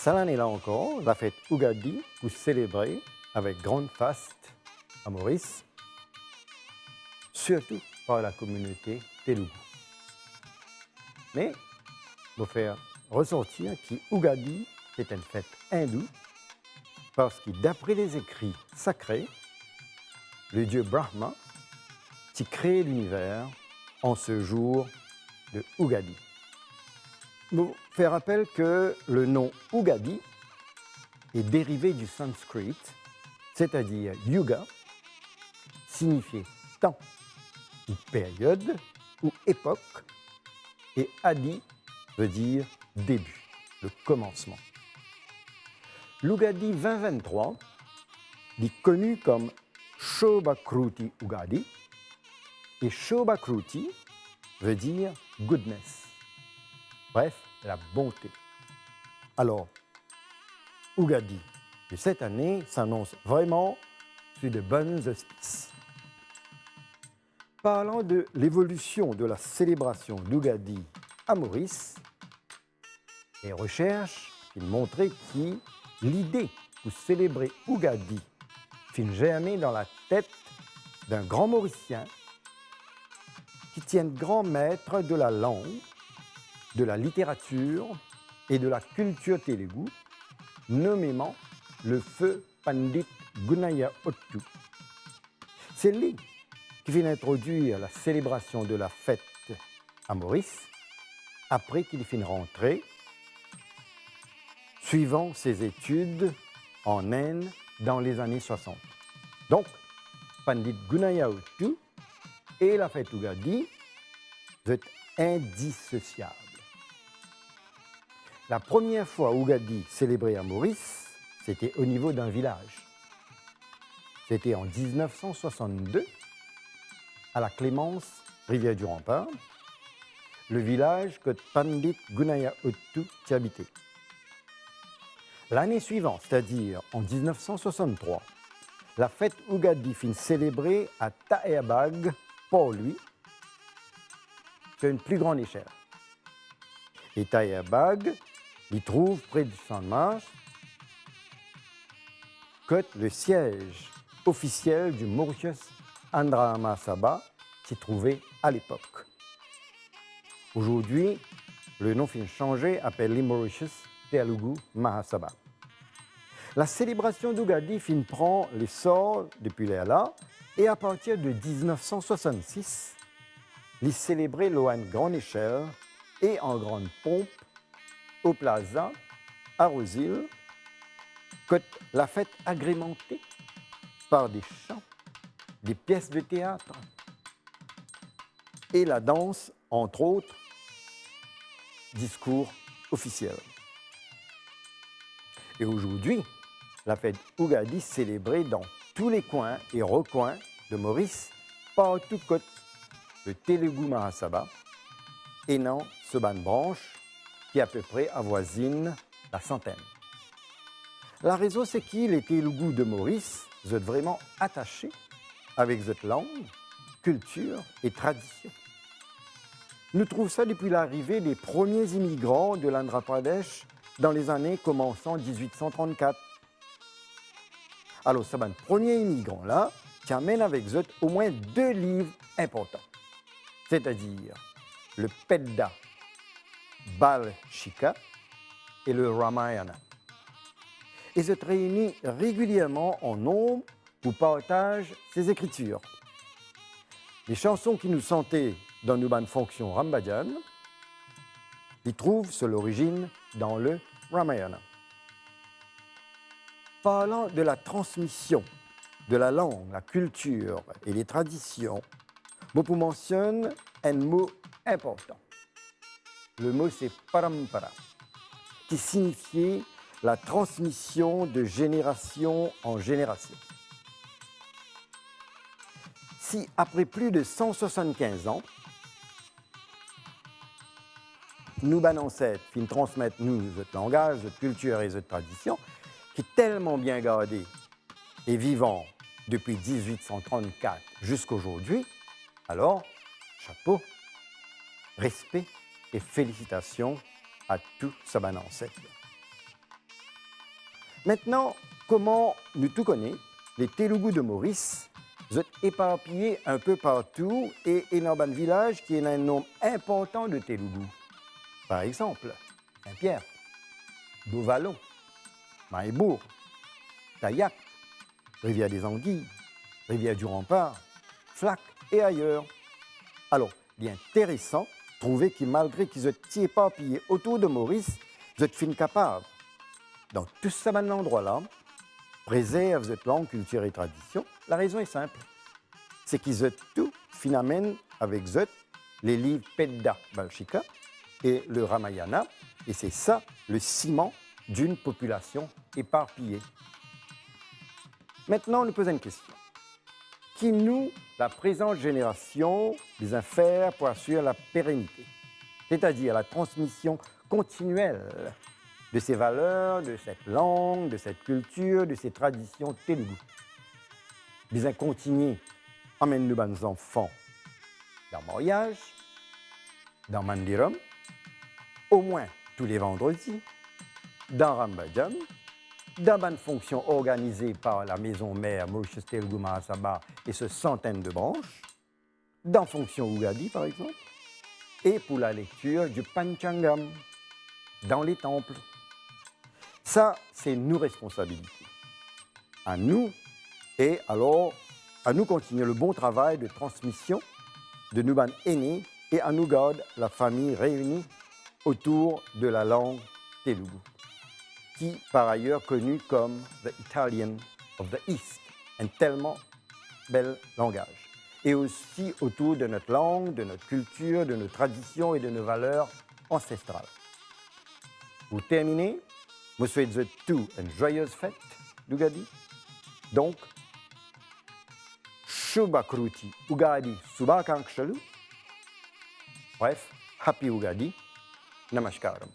Cette année-là encore, la fête Ugadi vous célébrée avec grande faste à Maurice, surtout par la communauté Telugu. Mais il faut faire ressortir que Ugadi est une fête hindoue parce que d'après les écrits sacrés, le dieu Brahma a créé l'univers en ce jour de Ugadi. Je vous fais rappel que le nom Ugadi est dérivé du sanskrit, c'est-à-dire yuga, signifiait temps ou période ou époque, et adi veut dire début, le commencement. L'Ugadi 2023 est connu comme Shobhakruti Ugadi, et Shobhakruti veut dire goodness, bref, la bonté. Alors, Ugadi de cette année s'annonce vraiment sur de bonnes auspices. Parlant de l'évolution de la célébration d'Ugadi à Maurice, les recherches montraient que l'idée de célébrer Ugadi finit germer dans la tête d'un grand Mauricien qui tient grand maître de la langue, de la littérature et de la culture télugu, nommément le feu Pandit Gunaya Ottu. C'est lui qui vient introduire la célébration de la fête à Maurice après qu'il finit rentrer, suivant ses études en Inde dans les années 60. Donc, Pandit Gunaya Ottu et la fête Ugadi sont indissociables. La première fois Ugadi célébré à Maurice, c'était au niveau d'un village. C'était en 1962, à la Clémence, rivière du Rempart, le village que Pandit Gunaya Ottu y habitait. L'année suivante, c'est-à-dire en 1963, la fête Ugadi fut célébrée à Taerbag pour lui, sur une plus grande échelle. Et Taerbag y trouve près du Champ de Mars que le siège officiel du Mauritius Andhra Mahasabha s'y trouvait à l'époque. Aujourd'hui, le nom finit changé, appelé Mauritius Telugu Mahasabha. La célébration d'Ugadi prend l'essor depuis là et à partir de 1966, il est célébré à une grande échelle et en grande pompe au Plaza, à Rosehill, que la fête agrémentée par des chants, des pièces de théâtre et la danse, entre autres, discours officiels. Et aujourd'hui, la fête Ugadi est célébrée dans tous les coins et recoins de Maurice, partout côté le Telugu Mahasabha, et non ce ban branche qui à peu près avoisine la centaine. La raison, c'est que les Telugus de Maurice sont vraiment attachés avec cette langue, culture et tradition. Nous trouvons ça depuis l'arrivée des premiers immigrants de l'Andhra Pradesh dans les années commençant 1834. Alors, ce premier immigrant-là qui amène avec eux au moins 2 livres importants, c'est-à-dire le Pedda Balshika et le Ramayana. Et se réunit régulièrement en nombre pour partager ses écritures. Les chansons qui nous sentaient dans nos fonctions Rambhajan, ils trouvent sur l'origine dans le Ramayana. Parlant de la transmission de la langue, la culture et les traditions, Bopu mentionne un mot important. Le mot c'est parampara, qui signifiait la transmission de génération en génération. Si après plus de 175 ans, nos ancêtres transmettent nous notre langage, notre culture et notre tradition, qui est tellement bien gardé et vivant depuis 1834 jusqu'à aujourd'hui, alors, chapeau, respect et félicitations à tous ces ancêtres. Maintenant, comment nous tout connaissons, les Telugus de Maurice sont éparpillés un peu partout et dans un village qui a un nombre important de Telugus. Par exemple, Saint-Pierre, Beauvallon, Mahébourg, Tayac, Rivière des Anguilles, Rivière du Rempart, Flac et ailleurs. Alors, il est intéressant de trouver que malgré qu'ils soient éparpillés autour de Maurice, ils sont capables, dans tout ce endroit-là, préserve cette langue, culture et tradition. La raison est simple. C'est qu'ils ont tout, finalement, avec eux, les livres Pedda Balshika et le Ramayana. Et c'est ça, le ciment d'une population éparpillée. Maintenant, on nous pose une question. Qui nous, la présente génération, les affaires pour assurer la pérennité, c'est-à-dire la transmission continuelle de ces valeurs, de cette langue, de cette culture, de ces traditions télugues. Les incontignés emmènent nos enfants dans le mariage, dans Mandiram, au moins tous les vendredis, dans Rambajan, dans une fonction organisée par la maison mère Mauritius Telugu Mahasabha et ce centaines de branches, dans fonction Ugadi par exemple, et pour la lecture du Panchangam, dans les temples. Ça, c'est nos responsabilités. À nous, et alors, à nous continuer le bon travail de transmission de nos aînés et à nous garder la famille réunie autour de la langue Telugu, qui par ailleurs connue comme the Italian of the East, un tellement bel langage. Et aussi autour de notre langue, de notre culture, de nos traditions et de nos valeurs ancestrales. Pour terminer, je souhaite à tous une joyeuse fête d'Ugadi. Donc, Shubhakruti Ugadi Subhakankshlu. Bref, Happy Ugadi. Namaskaram.